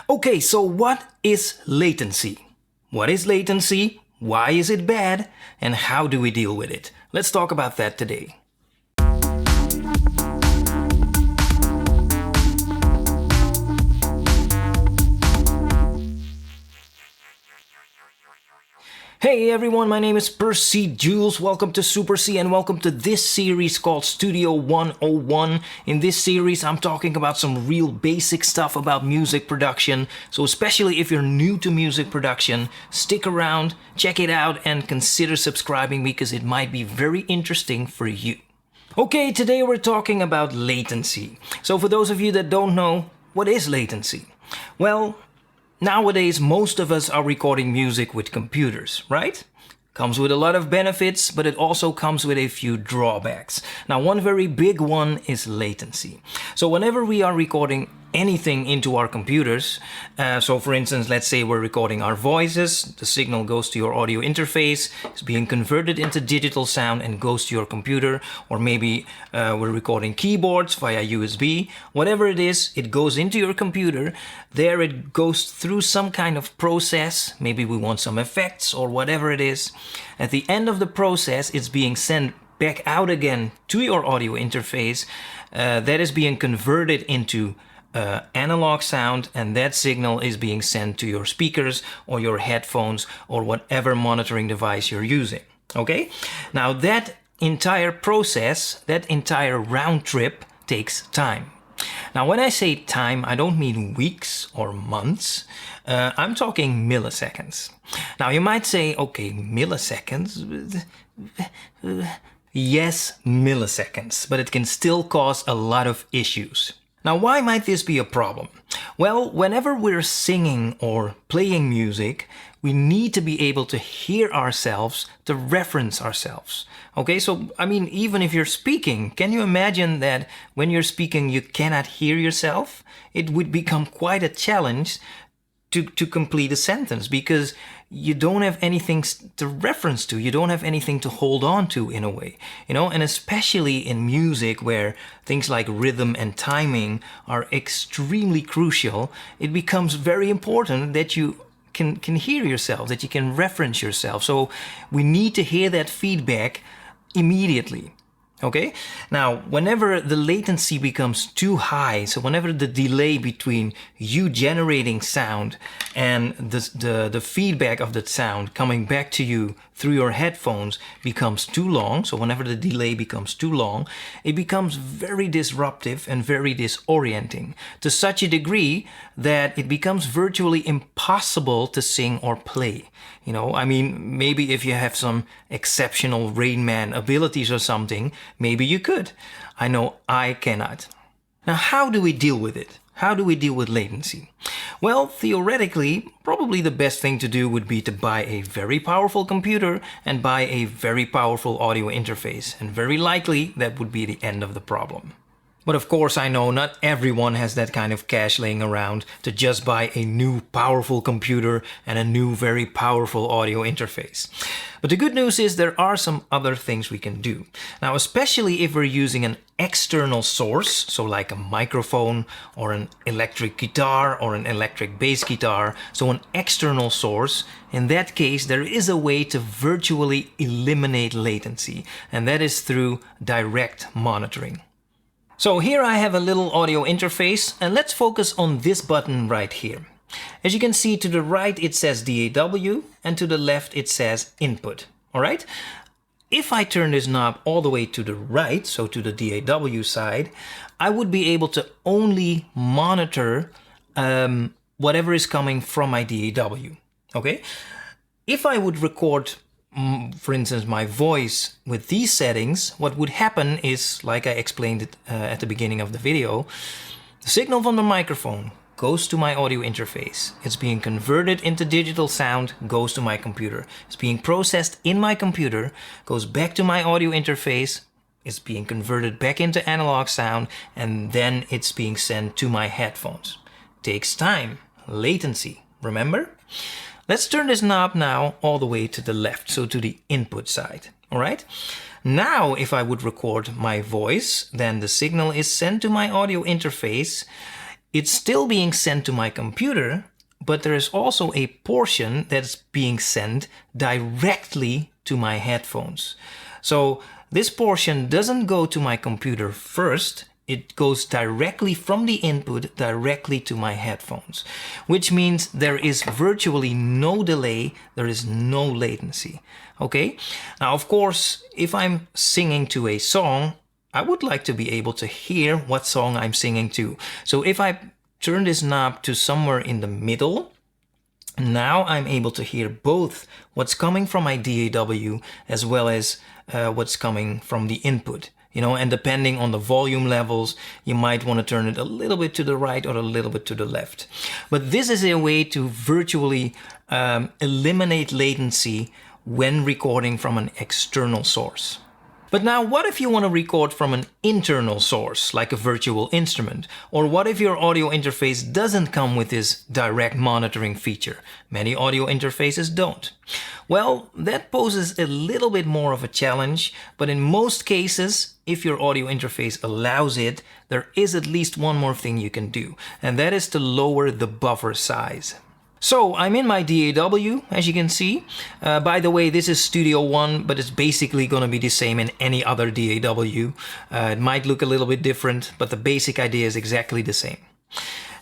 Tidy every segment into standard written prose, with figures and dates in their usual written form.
Okay, so what is latency? What is latency? Why is it bad? And how do we deal with it? Let's talk about that today. Hey everyone, my name is Percy Jules. Welcome to Supercy and welcome to this series called Studio 101. In this series, I'm talking about some real basic stuff about music production. So especially if you're new to music production, stick around, check it out, and consider subscribing because it might be very interesting for you. Okay, today we're talking about latency. So for those of you that don't know, what is latency? Well, nowadays, most of us are recording music with computers, right? Comes with a lot of benefits, but it also comes with a few drawbacks. Now, one very big one is latency. So whenever we are recording anything into our computers, so for instance, let's say we're recording our voices, the signal goes to your audio interface, it's being converted into digital sound and goes to your computer, or maybe we're recording keyboards via USB, whatever it is, it goes into your computer, there it goes through some kind of process, maybe we want some effects or whatever it is. At the end of the process, it's being sent back out again to your audio interface, that is being converted into analog sound, and that signal is being sent to your speakers or your headphones or whatever monitoring device you're using. Okay? Now that entire process, that entire round trip takes time. Now when I say time, I don't mean weeks or months. I'm talking milliseconds. Now you might say, okay, milliseconds? Yes, milliseconds, but it can still cause a lot of issues. Now, why might this be a problem? Well, whenever we're singing or playing music, we need to be able to hear ourselves, to reference ourselves. Okay, so, I mean, even if you're speaking, can you imagine that when you're speaking you cannot hear yourself? It would become quite a challenge to complete a sentence because you don't have anything to reference to, you don't have anything to hold on to in a way, you know, and especially in music where things like rhythm and timing are extremely crucial, it becomes very important that you can hear yourself, that you can reference yourself. So we need to hear that feedback immediately. Okay, now whenever the latency becomes too high, so whenever the delay between you generating sound and the feedback of that sound coming back to you through your headphones becomes too long, so whenever the delay becomes too long, it becomes very disruptive and very disorienting to such a degree that it becomes virtually impossible to sing or play. You know, I mean, maybe if you have some exceptional Rain Man abilities or something, maybe you could. I know I cannot. Now, how do we deal with it? How do we deal with latency? Well, theoretically, probably the best thing to do would be to buy a very powerful computer and buy a very powerful audio interface. And very likely that would be the end of the problem. But of course I know not everyone has that kind of cash laying around to just buy a new powerful computer and a new very powerful audio interface. But the good news is there are some other things we can do. Now, especially if we're using an external source, so like a microphone or an electric guitar or an electric bass guitar, so an external source, in that case there is a way to virtually eliminate latency, and that is through direct monitoring. So here I have a little audio interface, and let's focus on this button right here. As you can see, to the right it says DAW and to the left it says input. Alright? If I turn this knob all the way to the right, so to the DAW side, I would be able to only monitor whatever is coming from my DAW. Okay? If I would record for instance, my voice with these settings, what would happen is, like I explained it at the beginning of the video, the signal from the microphone goes to my audio interface. It's being converted into digital sound, goes to my computer. It's being processed in my computer, goes back to my audio interface, it's being converted back into analog sound, and then it's being sent to my headphones. Takes time, latency, remember? Let's turn this knob now all the way to the left, so to the input side, all right? Now, if I would record my voice, then the signal is sent to my audio interface. It's still being sent to my computer, but there is also a portion that's being sent directly to my headphones. So this portion doesn't go to my computer first, it goes directly from the input directly to my headphones, which means there is virtually no delay, there is no latency. Okay? Now, of course, if I'm singing to a song, I would like to be able to hear what song I'm singing to. So if I turn this knob to somewhere in the middle, now I'm able to hear both what's coming from my DAW as well as what's coming from the input. You know, and depending on the volume levels, you might want to turn it a little bit to the right or a little bit to the left. But this is a way to virtually eliminate latency when recording from an external source. But now, what if you want to record from an internal source, like a virtual instrument? Or what if your audio interface doesn't come with this direct monitoring feature? Many audio interfaces don't. Well, that poses a little bit more of a challenge, but in most cases, if your audio interface allows it, there is at least one more thing you can do, and that is to lower the buffer size. So I'm in my DAW, as you can see. By the way, this is Studio One, but it's basically going to be the same in any other DAW. It might look a little bit different, but the basic idea is exactly the same.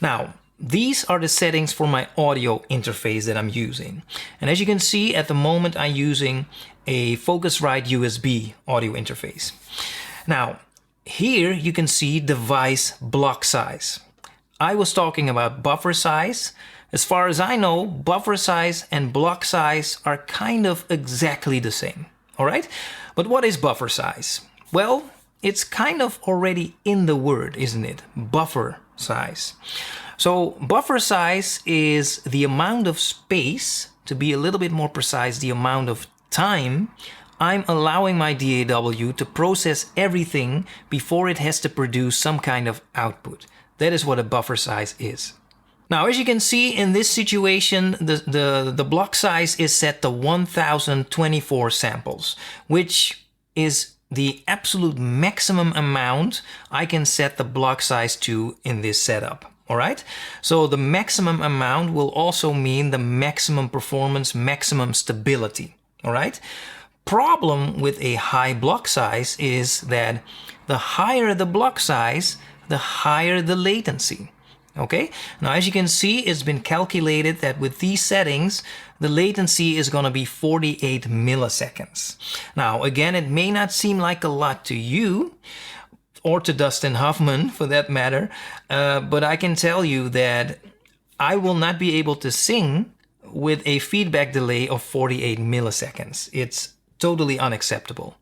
Now, these are the settings for my audio interface that I'm using. And as you can see, at the moment I'm using a Focusrite USB audio interface. Now, here you can see device block size. I was talking about buffer size. As far as I know, buffer size and block size are kind of exactly the same, all right? But what is buffer size? Well, it's kind of already in the word, isn't it? Buffer size. So buffer size is the amount of space, to be a little bit more precise, the amount of time I'm allowing my DAW to process everything before it has to produce some kind of output. That is what a buffer size is. Now, as you can see in this situation, the block size is set to 1024 samples, which is the absolute maximum amount I can set the block size to in this setup. All right. So the maximum amount will also mean the maximum performance, maximum stability. All right. Problem with a high block size is that the higher the block size, the higher the latency. Okay, now as you can see, it's been calculated that with these settings, the latency is going to be 48 milliseconds. Now, again, it may not seem like a lot to you, or to Dustin Hoffman for that matter, but I can tell you that I will not be able to sing with a feedback delay of 48 milliseconds. It's totally unacceptable.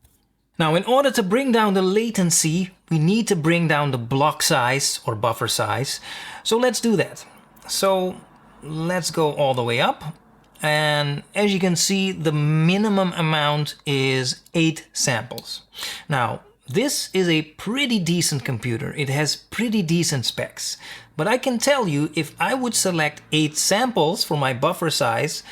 Now, in order to bring down the latency, we need to bring down the block size or buffer size. So let's do that. So let's go all the way up. And as you can see, the minimum amount is 8 samples. Now, this is a pretty decent computer. It has pretty decent specs. But I can tell you, if I would select 8 samples for my buffer size,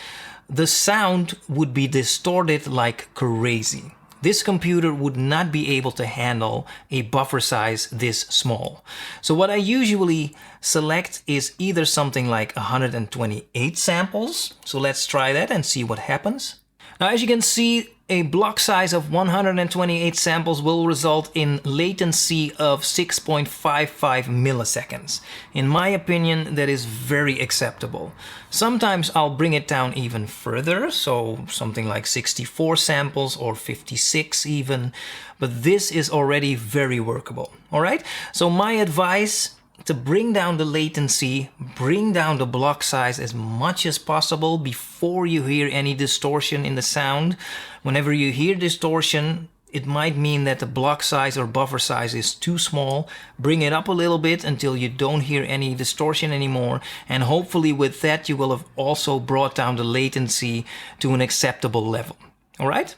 the sound would be distorted like crazy. This computer would not be able to handle a buffer size this small. So what I usually select is either something like 128 samples. So let's try that and see what happens. Now, as you can see, a block size of 128 samples will result in latency of 6.55 milliseconds. In my opinion, that is very acceptable. Sometimes I'll bring it down even further, so something like 64 samples or 56 even, but this is already very workable. All right, so my advice: to bring down the latency, bring down the block size as much as possible before you hear any distortion in the sound. Whenever you hear distortion, it might mean that the block size or buffer size is too small. Bring it up a little bit until you don't hear any distortion anymore. And hopefully with that, you will have also brought down the latency to an acceptable level. All right?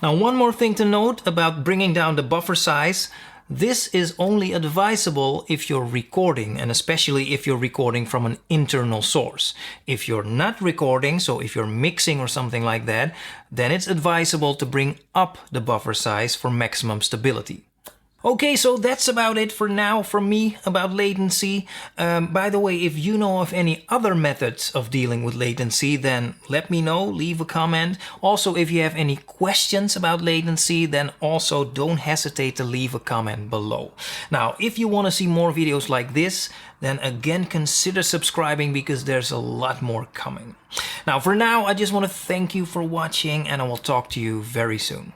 Now, one more thing to note about bringing down the buffer size. This is only advisable if you're recording, and especially if you're recording from an internal source. If you're not recording, so if you're mixing or something like that, then it's advisable to bring up the buffer size for maximum stability. Okay, so that's about it for now from me about latency. By the way, if you know of any other methods of dealing with latency, then let me know, leave a comment. Also, if you have any questions about latency, then also don't hesitate to leave a comment below. Now, if you want to see more videos like this, then again consider subscribing because there's a lot more coming. Now, for now, I just want to thank you for watching and I will talk to you very soon.